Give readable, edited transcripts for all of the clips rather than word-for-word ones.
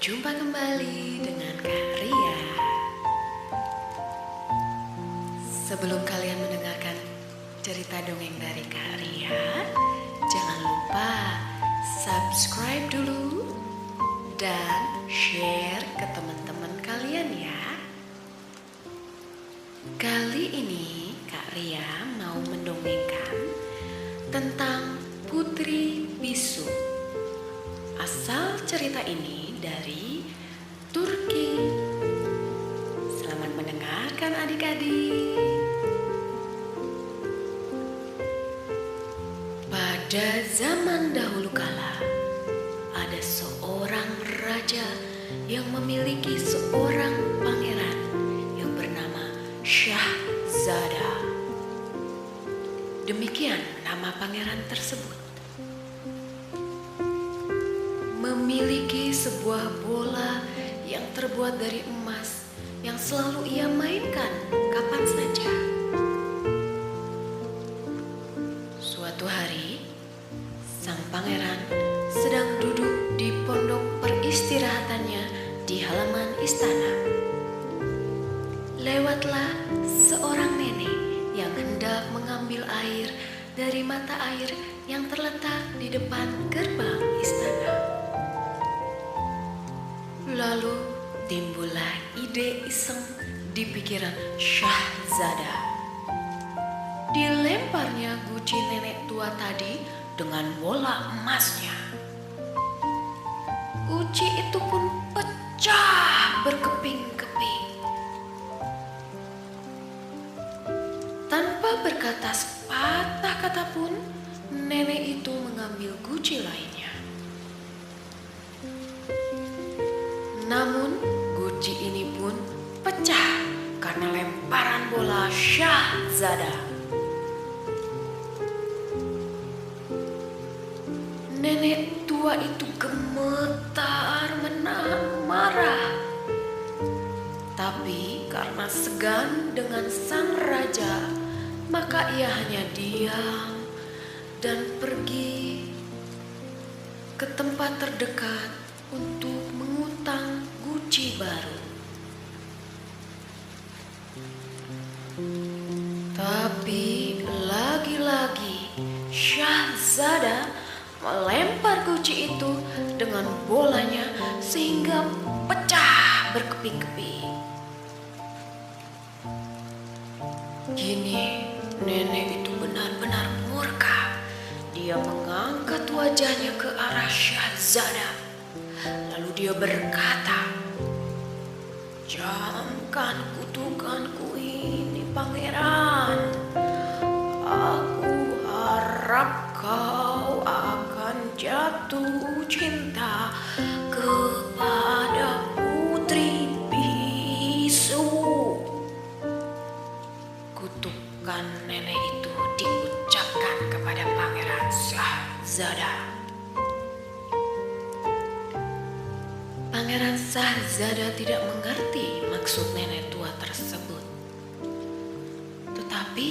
Berjumpa kembali dengan Kak Ria. Sebelum kalian mendengarkan cerita dongeng dari Kak Ria, jangan lupa subscribe dulu dan share ke teman-teman kalian ya. Kali ini Kak Ria mau mendongengkan tentang Putri Bisu. Asal cerita ini dari Turki. Selamat mendengarkan adik-adik. Pada zaman dahulu kala, ada seorang raja yang memiliki seorang pangeran yang bernama Syahzada. Demikian nama pangeran tersebut. Memiliki sebuah bola yang terbuat dari emas yang selalu ia mainkan kapan saja. Suatu hari, sang pangeran sedang duduk di pondok peristirahatannya di halaman istana. Lewatlah seorang nenek yang hendak mengambil air dari mata air yang terletak di depan gerbang istana. Lalu timbullah ide iseng di pikiran Syahzada. Dilemparnya guci nenek tua tadi dengan bola emasnya. Guci itu pun pecah berkeping-keping. Tanpa berkata sepatah kata pun, nenek itu mengambil guci lainnya. Namun guci ini pun pecah karena lemparan bola Syahzada. Nenek tua itu gemetar menahan marah. Tapi karena segan dengan sang raja, maka ia hanya diam dan pergi ke tempat terdekat untuk mengutang guci baru. Tapi lagi-lagi Syahzada melempar guci itu dengan bolanya sehingga pecah berkeping-keping. Kini nenek itu benar-benar murka. Dia mengangkat wajahnya ke arah Syahzada. Lalu dia berkata, "Camkan kutukanku ini, pangeran. Aku harap kau akan jatuh cinta kepada Putri Bisu." Kutukan nenek itu diucapkan kepada pangeran Syahzada. Pangeran Syahzada tidak mengerti maksud nenek tua tersebut. Tetapi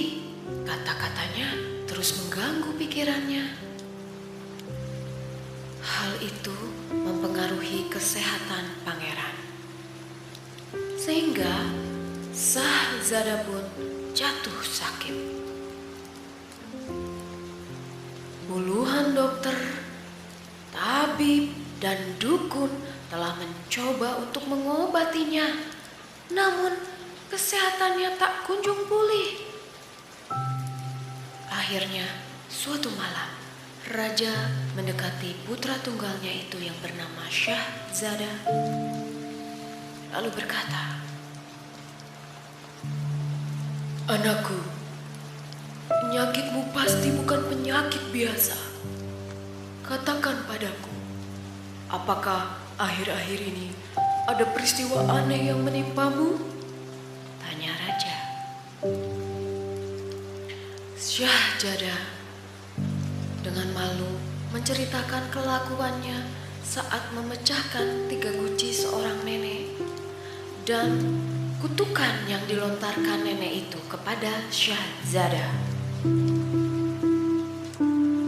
kata-katanya terus mengganggu pikirannya. Hal itu mempengaruhi kesehatan pangeran. Sehingga Syahzada pun jatuh sakit. Puluhan dokter, tabib, dan dukun telah mencoba untuk mengobatinya, namun kesehatannya tak kunjung pulih. Akhirnya, suatu malam, raja mendekati putra tunggalnya itu yang bernama Syahzada, lalu berkata, "Anakku, penyakitmu pasti bukan penyakit biasa. Katakan padaku, apakah akhir-akhir ini ada peristiwa aneh yang menimpamu?" tanya raja. Syahzada dengan malu menceritakan kelakuannya saat memecahkan 3 guci seorang nenek dan kutukan yang dilontarkan nenek itu kepada Syahzada.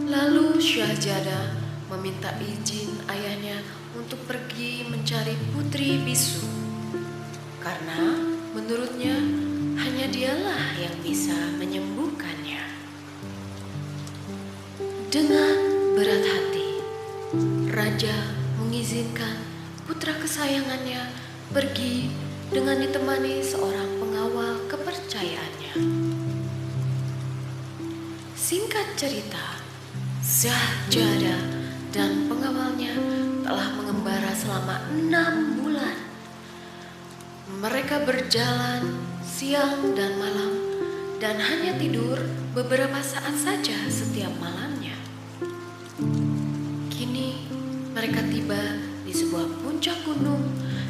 Lalu Syahzada meminta izin ayahnya untuk pergi mencari Putri Bisu, karena menurutnya hanya dialah yang bisa menyembuhkannya. Dengan berat hati, raja mengizinkan putra kesayangannya pergi dengan ditemani seorang pengawal kepercayaannya. Singkat cerita, Syahjadah dan pengawalnya telah mengembara selama 6 bulan. Mereka berjalan siang dan malam dan hanya tidur beberapa saat saja setiap malamnya. Kini mereka tiba di sebuah puncak gunung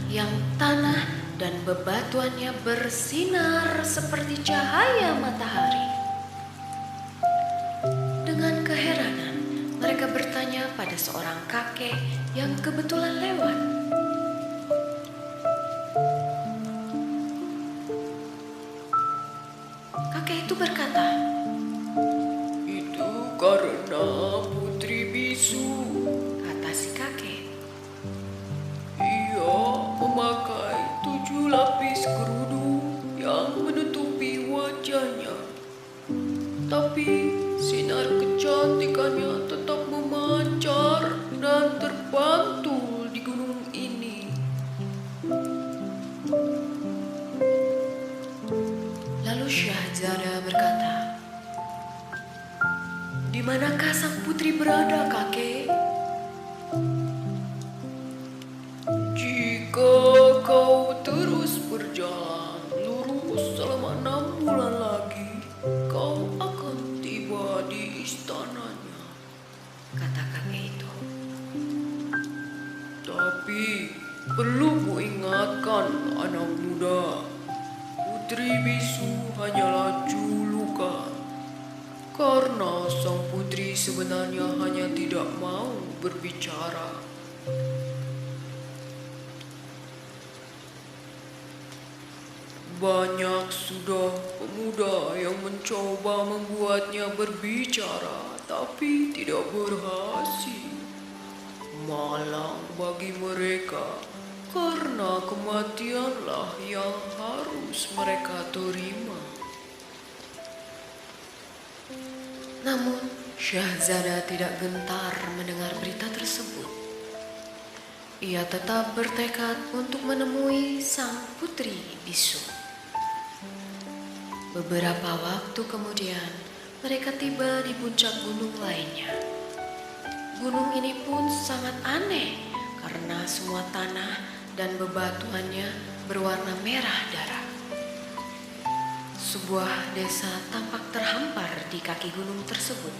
yang tanah dan bebatuannya bersinar seperti cahaya matahari. Dengan keheranan, mereka bertanya pada seorang kakek yang kebetulan lewat. Kakek itu berkata, "Itu karena Putri Bisu. kata si kakek. Ia memakai 7 lapis kerudung yang menutupi wajahnya. Tapi sinar kecantikannya tetap memancar dan terpantul di gunung ini." Lalu Syahzadah berkata, "Di manakah sang putri berada, kakek?" "Jika kau terus berjalan lurus selama 6 bulan lagi, kau akan tiba di istananya. kata kakek itu. Tapi perlu kuingatkan anak muda, Putri Bisu hanyalah julukan. Karena sang putri sebenarnya hanya tidak mau berbicara. Banyak sudah pemuda yang mencoba membuatnya berbicara, tapi tidak berhasil. Malang bagi mereka, karena kematianlah yang harus mereka terima. Namun Syahzadah tidak gentar mendengar berita tersebut. Ia tetap bertekad untuk menemui sang putri bisu. Beberapa waktu kemudian, mereka tiba di puncak gunung lainnya. Gunung ini pun sangat aneh karena semua tanah dan bebatuannya berwarna merah darah. Sebuah desa tampak terhampar di kaki gunung tersebut.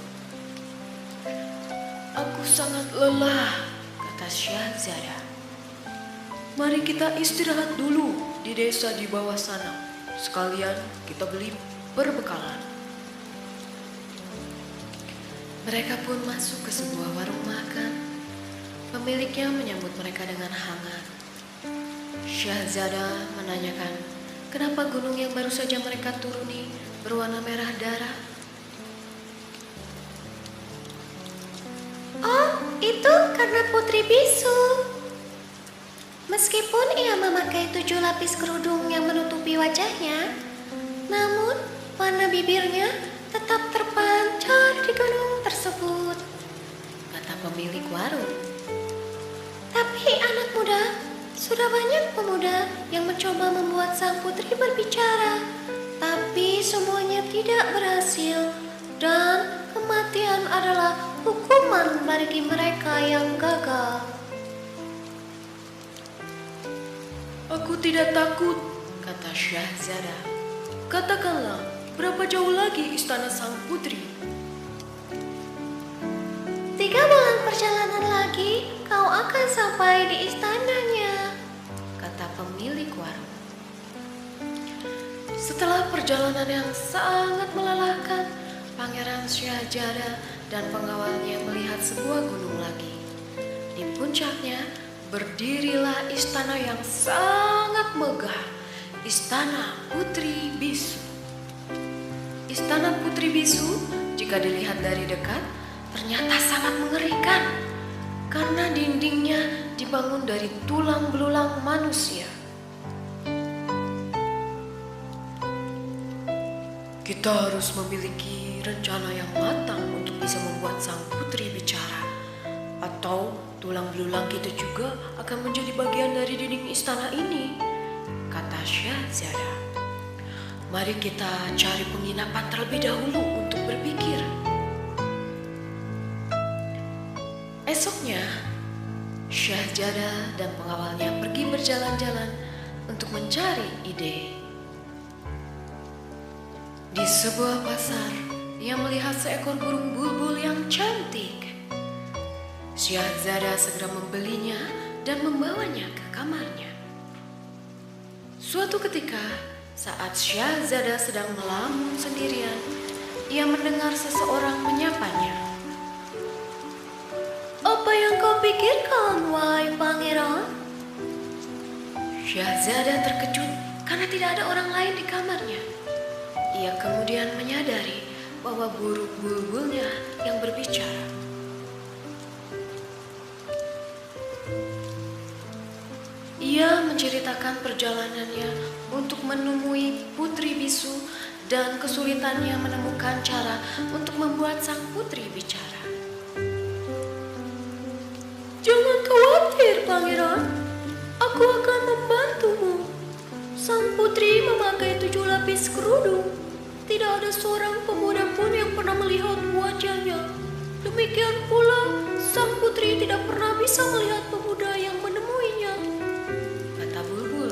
"Aku sangat lelah," kata Syahzadah. "Mari kita istirahat dulu di desa di bawah sana. Sekalian kita beli perbekalan." Mereka pun masuk ke sebuah warung makan. Pemiliknya menyambut mereka dengan hangat. Syahzadah menanyakan, kenapa gunung yang baru saja mereka turuni berwarna merah darah? "Oh, itu karena Putri Bisu. Meskipun ia memakai 7 lapis kerudung yang menutupi wajahnya, namun warna bibirnya tetap terpancar di gunung tersebut," Kata pemilik warung. "Tapi anak muda, sudah banyak pemuda yang mencoba membuat sang putri berbicara, tapi semuanya tidak berhasil, dan kematian adalah hukuman bagi mereka yang gagal." "Aku tidak takut," kata Syahzadah. "Katakanlah, berapa jauh lagi istana sang putri?" 3 bulan perjalanan lagi, kau akan sampai di istananya," kata pemilik warung. Setelah perjalanan yang sangat melelahkan, Pangeran Syahjadah dan pengawalnya melihat sebuah gunung lagi. Di puncaknya berdirilah istana yang sangat megah, Istana Putri Bisu. Istana Putri Bisu, jika dilihat dari dekat, ternyata sangat mengerikan. karena dindingnya dibangun dari tulang belulang manusia. Kita harus memiliki rencana yang matang untuk bisa membuat sang putri bicara. Atau tulang belulang kita juga akan menjadi bagian dari dinding istana ini, kata Syahzada. Mari kita cari penginapan terlebih dahulu untuk berpikir. Esoknya, Syahzada dan pengawalnya pergi berjalan-jalan untuk mencari ide. Di sebuah pasar, ia melihat seekor burung bulbul yang cantik. Syahzada segera membelinya dan membawanya ke kamarnya. Suatu ketika, saat Syahzada sedang melamun sendirian, ia mendengar seseorang menyapanya. Apa yang kau pikirkan, wahai pangeran? Syahzada terkejut karena tidak ada orang lain di kamarnya. Ia kemudian menyadari bahwa burung bulbulnya yang berbicara. Ia menceritakan perjalanannya untuk menemui Putri Bisu dan kesulitannya menemukan cara untuk membuat sang putri bicara. Jangan khawatir, pangeran. Aku akan membantumu. Sang putri memakai 7 lapis kerudung. Tidak ada seorang pemuda pun yang pernah melihat wajahnya. Demikian pula, sang putri tidak pernah bisa melihat pemuda yang menemuinya, Kata bulbul.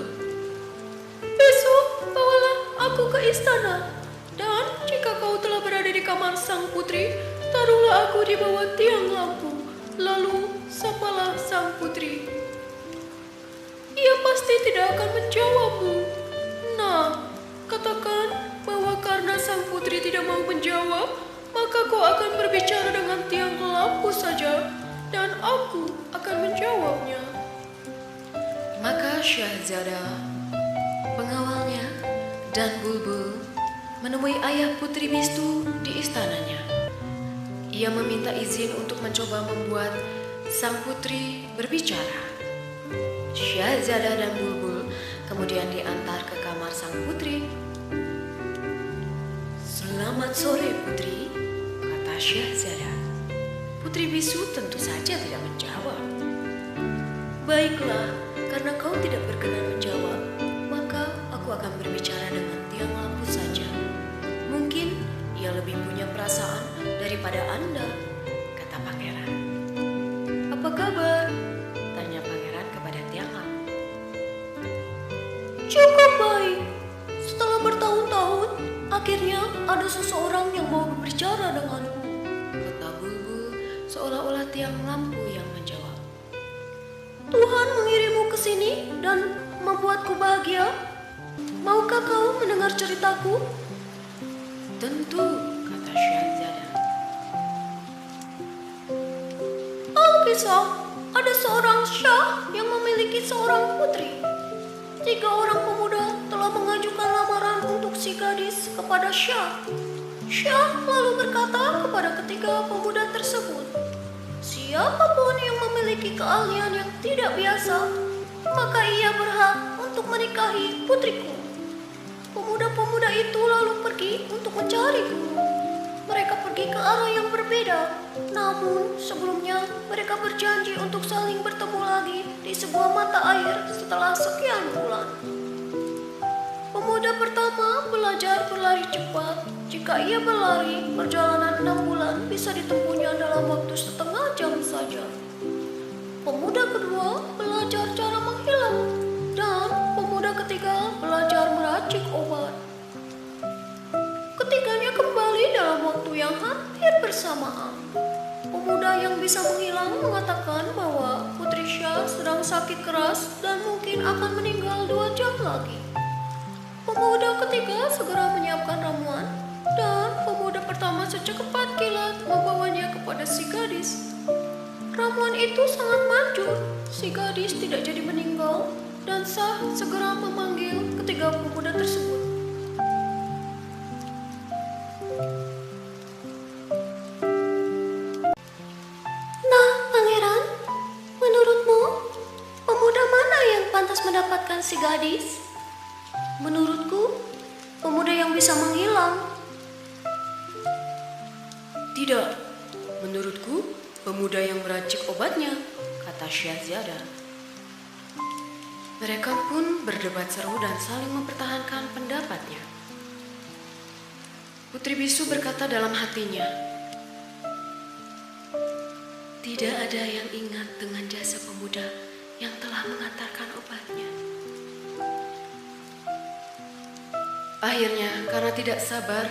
besok bawalah aku ke istana. Dan jika kau telah berada di kamar sang putri, taruhlah aku di bawah tiang lampu. Lalu sapalah sang putri. Ia pasti tidak akan menjawabmu. Nah, katakan bahwa karena sang putri tidak mau menjawab, maka kau akan berbicara dengan tiang lampu saja, dan aku akan menjawabnya. Maka Syahzada, pengawalnya, dan bulbul menemui ayah Putri Bisu di istananya. Ia meminta izin untuk mencoba membuat sang putri berbicara. Syahzada dan bulbul kemudian diantar ke kamar sang putri. Selamat sore, Putri, kata Syahzada. Putri Bisu tentu saja tidak menjawab. Baiklah, karena kau tidak berkenan menjawab, maka aku akan berbicara dengan tiang lampu saja. Mungkin ia lebih punya perasaan daripada Anda, kata pangeran. Apa kabar? Tanya pangeran kepada tiang lampu. Cukup baik. Setelah bertahun-tahun, akhirnya ada seseorang yang mau berbicara denganku. Kata bulbul seolah-olah tiang lampu yang menjawab. Tuhan mengirimmu ke sini dan membuatku bahagia. Maukah kau mendengar ceritaku? Tentu, kata Syahzada. Alkisah, ada seorang syah yang memiliki seorang putri. 3 orang pemuda telah mengajukan lamaran untuk si gadis kepada Syah. Syah lalu berkata kepada ketiga pemuda tersebut, siapapun yang memiliki keahlian yang tidak biasa, maka ia berhak untuk menikahi putriku. Pemuda-pemuda itu lalu pergi untuk mencariku. Mereka pergi ke arah yang berbeda. Namun sebelumnya mereka berjanji untuk saling bertemu lagi di sebuah mata air setelah sekian bulan. Pemuda pertama belajar berlari cepat. Jika ia berlari, perjalanan 6 bulan bisa ditempuhnya dalam waktu setengah jam saja. Pemuda kedua belajar cara menghilang. Dan pemuda ketiga belajar meracik obat. Ketiganya kembali dalam waktu yang hampir bersamaan. Pemuda yang bisa menghilang mengatakan bahwa Putri Syah sedang sakit keras dan mungkin akan meninggal 2 jam lagi. Pemuda ketiga segera menyiapkan ramuan dan pemuda pertama secepat kilat membawanya kepada si gadis. Ramuan itu sangat manjur, si gadis tidak jadi meninggal dan Syah segera memanggil ketiga pemuda tersebut. Nah, pangeran, gadis. Menurutku, pemuda yang bisa menghilang. Tidak, menurutku pemuda yang meracik obatnya, kata Syahzada. Mereka pun berdebat seru dan saling mempertahankan pendapatnya. Putri Bisu berkata dalam hatinya, tidak ada yang ingat dengan jasa pemuda yang telah mengantarkan obatnya. Akhirnya, karena tidak sabar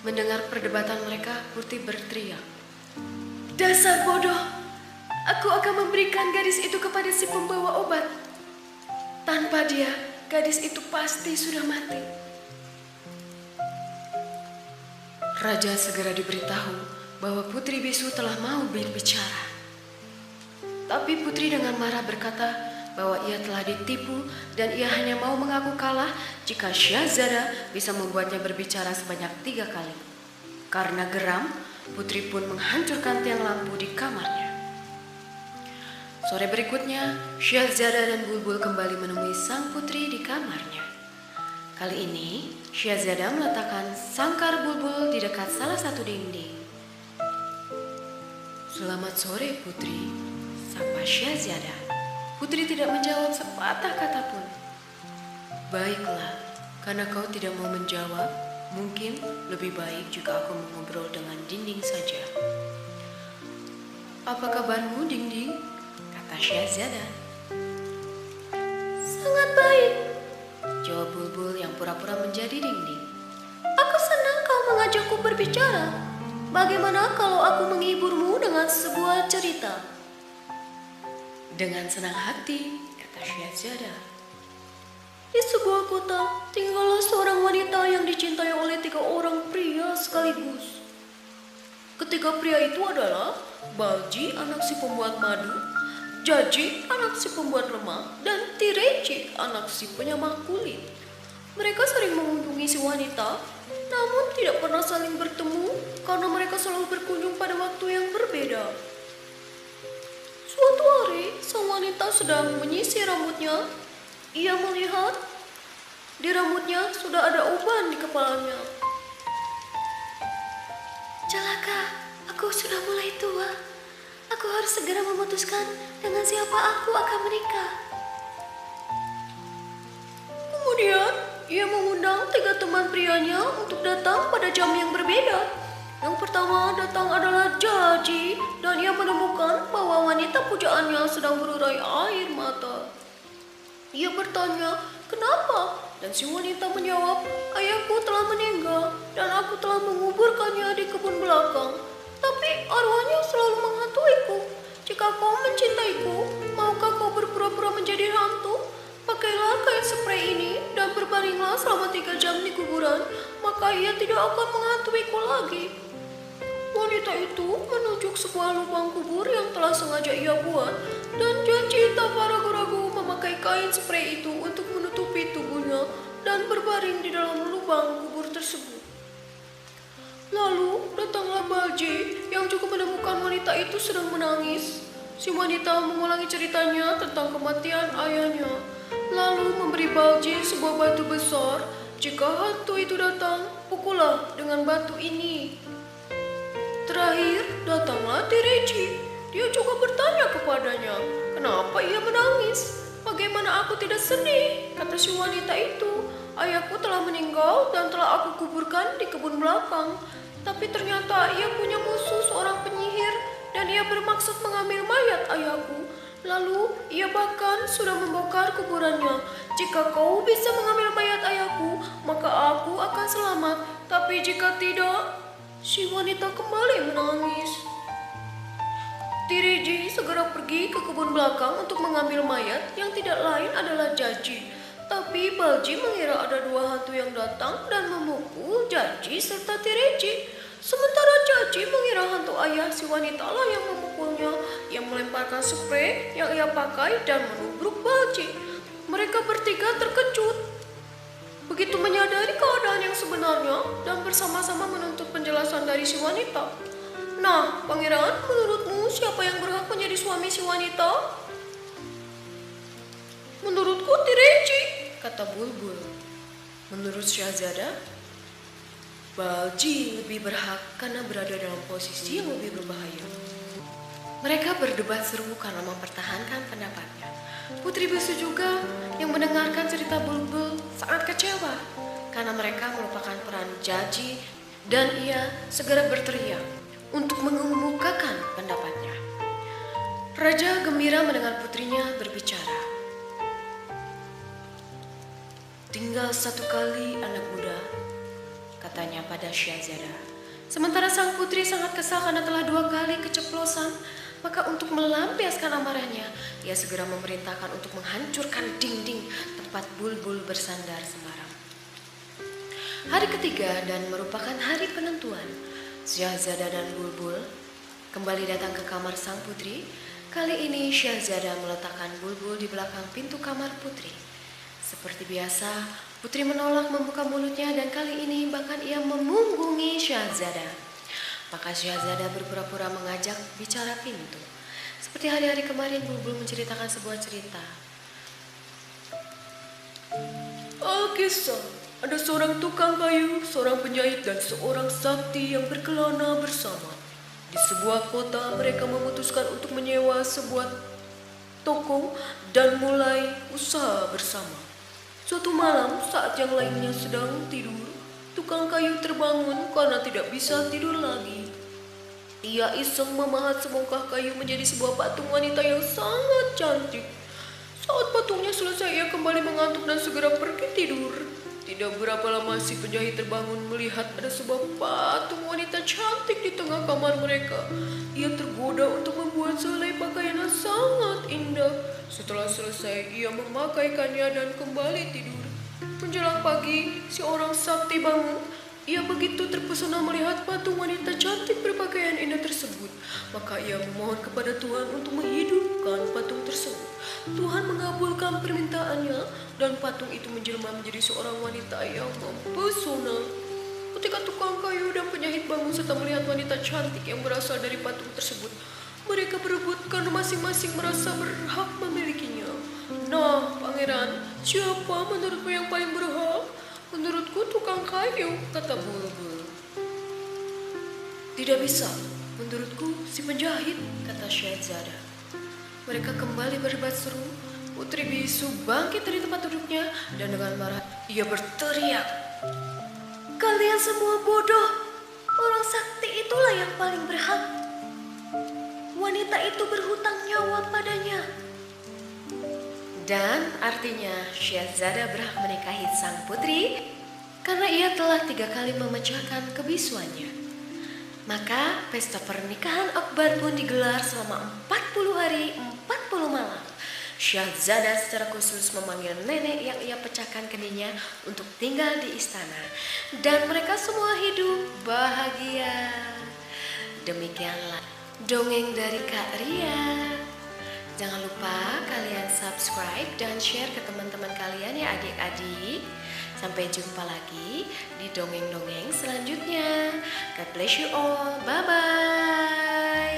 mendengar perdebatan mereka, Putri berteriak, dasar bodoh, aku akan memberikan gadis itu kepada si pembawa obat. Tanpa dia, gadis itu pasti sudah mati. Raja segera diberitahu bahwa Putri Bisu telah mau berbicara. Tapi Putri dengan marah berkata bahwa ia telah ditipu dan ia hanya mau mengaku kalah jika Syahzada bisa membuatnya berbicara sebanyak 3 kali. Karena geram, Putri pun menghancurkan tiang lampu di kamarnya. Sore berikutnya, Syahzada dan Bulbul kembali menemui sang putri di kamarnya. Kali ini, Syahzada meletakkan sangkar Bulbul di dekat salah satu dinding. Selamat sore, Putri, sapa Syahzada. Putri tidak menjawab sepatah kata pun. Baiklah, karena kau tidak mau menjawab, mungkin lebih baik jika aku mengobrol dengan dinding saja. Apa kabarmu, dinding? Kata Syahzada. Sangat baik. Jawab Bulbul yang pura-pura menjadi dinding. Aku senang kau mengajakku berbicara. Bagaimana kalau aku menghiburmu dengan sebuah cerita? Dengan senang hati, kata Syahzada. Di sebuah kota, tinggallah seorang wanita yang dicintai oleh 3 orang pria sekaligus. Ketiga pria itu adalah Balji, anak si pembuat madu, Jaji, anak si pembuat lemah, dan Tireci, anak si penyamak kulit. Mereka sering mengunjungi si wanita, namun tidak pernah saling bertemu karena mereka selalu berkunjung pada waktu yang berbeda. Suatu hari, sang wanita sedang menyisir rambutnya. Ia melihat di rambutnya sudah ada uban di kepalanya. Celaka, aku sudah mulai tua. Aku harus segera memutuskan dengan siapa aku akan menikah. Kemudian, ia mengundang 3 teman prianya untuk datang pada jam yang berbeda. Yang pertama datang adalah Jaji, dan ia menemukan bahwa wanita pujaannya sedang berurai air mata. Ia bertanya, kenapa? Dan si wanita menjawab, ayahku telah meninggal dan aku telah menguburkannya di kebun belakang. Tapi arwahnya selalu menghantuiku. Jika kau mencintaiku, maukah kau berpura-pura menjadi hantu? Pakailah kain spray ini dan berbaringlah selama 3 jam di kuburan, maka ia tidak akan menghantuiku lagi. Wanita itu menunjuk sebuah lubang kubur yang telah sengaja ia buat, dan Janji tanpa ragu-ragu memakai kain spray itu untuk menutupi tubuhnya dan berbaring di dalam lubang kubur tersebut. Lalu datanglah Balji yang juga menemukan wanita itu sedang menangis. Si wanita mengulangi ceritanya tentang kematian ayahnya, lalu memberi Balji sebuah batu besar. Jika hantu itu datang, pukullah dengan batu ini. Terakhir datanglah Tireci. Dia juga bertanya kepadanya, kenapa ia menangis? Bagaimana aku tidak sedih? Kata si wanita itu, ayahku telah meninggal dan telah aku kuburkan di kebun belakang. Tapi ternyata ia punya musuh seorang penyihir dan ia bermaksud mengambil mayat ayahku. Lalu ia bahkan sudah membongkar kuburannya. Jika kau bisa mengambil mayat ayahku, maka aku akan selamat. Tapi jika tidak, si wanita kembali menangis. Tiriji segera pergi ke kebun belakang untuk mengambil mayat yang tidak lain adalah Jaji. Tapi Balji mengira ada 2 hantu yang datang dan memukul Jaji serta Tireci. Sementara Jaji mengira hantu ayah si wanita lah yang memukulnya. Ia melemparkan spray yang ia pakai dan menubruk Balji. Mereka bertiga terkejut. Begitu menyadari keadaan yang sebenarnya dan bersama-sama menuntut penjelasan dari si wanita. Nah, pangeran, menurutmu siapa yang berhak menjadi suami si wanita? Menurutku Tireci, kata Bulbul. Menurut Syahzada, Balji lebih berhak karena berada dalam posisi yang lebih berbahaya. Mereka berdebat seru karena mempertahankan pendapatnya. Putri Bisu juga yang mendengarkan cerita Bulbul sangat kecewa karena mereka melupakan peran Jaji dan ia segera berteriak untuk mengemukakan pendapatnya. Raja gembira mendengar putrinya berbicara. Tinggal satu kali anak muda, katanya pada Syahzada. Sementara sang putri sangat kesal karena telah 2 kali keceplosan. Maka untuk melampiaskan amarahnya, ia segera memerintahkan untuk menghancurkan dinding tempat Bulbul bersandar semalam. Hari ketiga dan merupakan hari penentuan, Syahzada dan Bulbul kembali datang ke kamar sang putri. Kali ini Syahzada meletakkan Bulbul di belakang pintu kamar putri. Seperti biasa, putri menolak membuka mulutnya dan kali ini bahkan ia memunggungi Syahzada. Maka Syahzada berpura-pura mengajak bicara pintu. Seperti hari-hari kemarin Bulbul menceritakan sebuah cerita. Alkisah, ada seorang tukang kayu, seorang penjahit dan seorang sakti yang berkelana bersama. Di sebuah kota mereka memutuskan untuk menyewa sebuah toko dan mulai usaha bersama. Suatu malam saat yang lainnya sedang tidur, tukang kayu terbangun karena tidak bisa tidur lagi. Ia iseng memahat sebongkah kayu menjadi sebuah patung wanita yang sangat cantik. Saat patungnya selesai, ia kembali mengantuk dan segera pergi tidur. Tidak berapa lama si penjahit terbangun melihat ada sebuah patung wanita cantik di tengah kamar mereka. Ia tergoda untuk membuat sehelai pakaian yang sangat indah. Setelah selesai, ia memakaikannya dan kembali tidur. Menjelang pagi, si orang sakti bangun. Ia begitu terpesona melihat patung wanita cantik berpakaian indah tersebut. Maka ia memohon kepada Tuhan untuk menghidupkan patung tersebut. Tuhan mengabulkan permintaannya dan patung itu menjelma menjadi seorang wanita yang mempesona. Ketika tukang kayu dan penjahit bangun serta melihat wanita cantik yang berasal dari patung tersebut, mereka berebut karena masing-masing merasa berhak memilikinya. Nah, pangeran, siapa menurutmu yang paling berhak? Menurutku tukang kayu, kata Bulbul. Tidak bisa, menurutku si penjahit, kata Syahzada. Mereka kembali berdebat seru. Putri Bisu bangkit dari tempat duduknya dan dengan marah ia berteriak. Kalian semua bodoh. Orang sakti itulah yang paling berhak. Wanita itu berhutang nyawa padanya. Dan artinya Syahzada berhak menikahi sang putri karena ia telah 3 kali memecahkan kebisuannya. Maka pesta pernikahan Akbar pun digelar selama 40 hari 40 malam. Syahzada secara khusus memanggil nenek yang ia pecahkan kendinya untuk tinggal di istana. Dan mereka semua hidup bahagia. Demikianlah dongeng dari Kak Ria. Jangan lupa kalian subscribe dan share ke teman-teman kalian ya adik-adik. Sampai jumpa lagi di dongeng-dongeng selanjutnya. God bless you all. Bye-bye.